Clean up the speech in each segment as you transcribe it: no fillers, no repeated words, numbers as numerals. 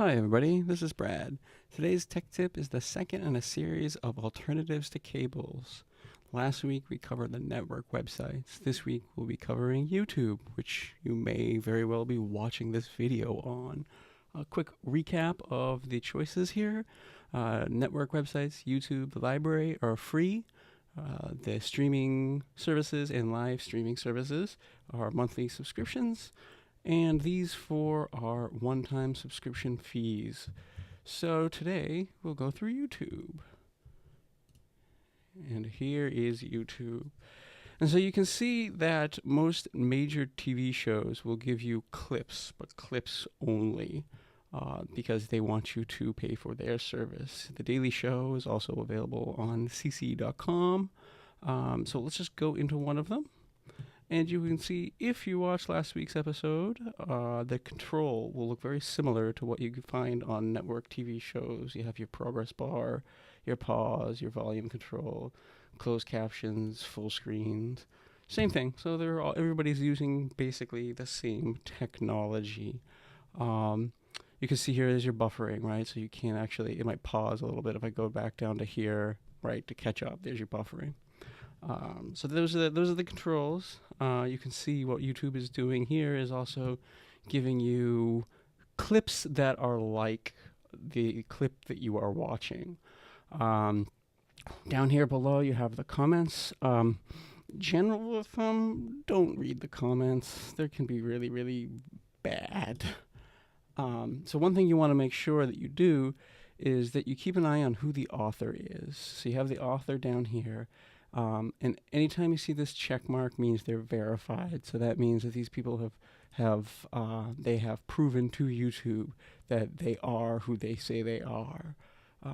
Hi everybody, this is Brad. Today's tech tip is the second in a series of alternatives to cables. Last week we covered the network websites. This week we'll be covering YouTube, which you may very well be watching this video on. A quick recap of the choices here. Network websites, YouTube, the library are free. The streaming services and live streaming services are monthly subscriptions. And these four are one-time subscription fees. So today we'll go through YouTube. And here is YouTube. And so you can see that most major TV shows will give you clips, but clips only, because they want you to pay for their service. The Daily Show is also available on cc.com. So let's just go into one of them. And you can see, if you watched last week's episode, the control will look very similar to what you could find on network TV shows. You have your progress bar, your pause, your volume control, closed captions, full screens. Same thing. So everybody's using basically the same technology. You can see here there's your buffering, right? So you can't actually, it might pause a little bit if I go back down to here, right, to catch up. There's your buffering. So those are the controls. You can see what YouTube is doing here is also giving you clips that are like the clip that you are watching. Down here below you have the comments. General rule of thumb, don't read the comments. They can be really, really bad. So one thing you want to make sure that you do is that you keep an eye on who the author is. So you have the author down here. And anytime you see this check mark means they're verified. So that means that these people have proven to YouTube that they are who they say they are.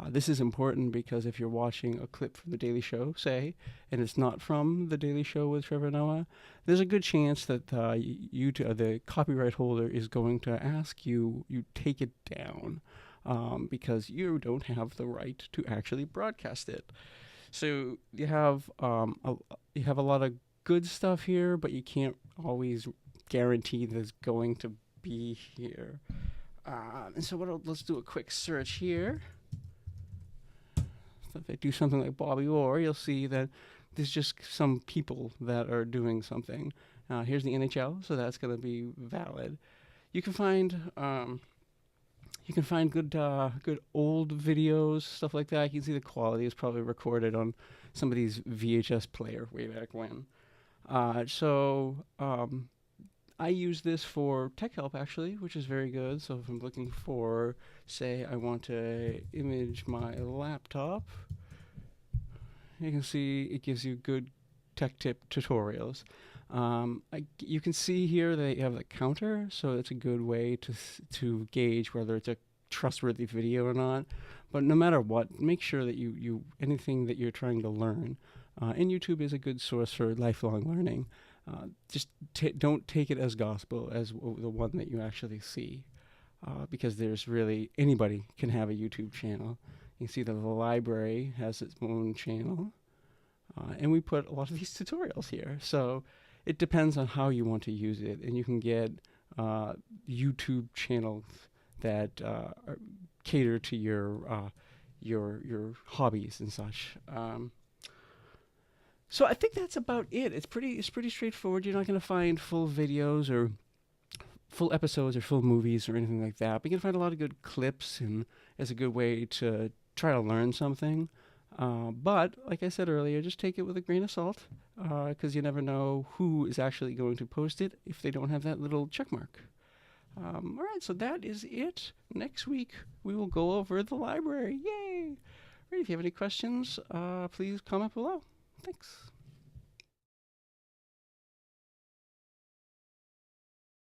This is important because if you're watching a clip from The Daily Show, say, and it's not from The Daily Show with Trevor Noah, there's a good chance that the copyright holder is going to ask you take it down because you don't have the right to actually broadcast it. So you have a lot of good stuff here, but you can't always guarantee there's going to be here. And so let's do a quick search here. So if I do something like Bobby Orr, you'll see that there's just some people that are doing something. Here's the NHL, so that's going to be valid. You can find good old videos, stuff like that. You can see the quality is probably recorded on somebody's VHS player way back when. I use this for tech help, actually, which is very good. So if I'm looking for, say, I want to image my laptop, you can see it gives you good tech tip tutorials. You can see here they have the counter, so it's a good way to gauge whether it's a trustworthy video or not. But no matter what, make sure that you anything that you're trying to learn, and YouTube is a good source for lifelong learning. Just don't take it as gospel as the one that you actually see, because there's really anybody can have a YouTube channel. You can see that the library has its own channel, and we put a lot of these tutorials here. So it depends on how you want to use it, and you can get YouTube channels that cater to your hobbies and such. So I think that's about it. It's pretty straightforward. You're not going to find full videos or full episodes or full movies or anything like that. But you can find a lot of good clips, and it's a good way to try to learn something. But like I said earlier, just take it with a grain of salt, because you never know who is actually going to post it if they don't have that little check mark. All right, so that is it. Next week, we will go over the library. Yay! Right, if you have any questions, please comment below. Thanks.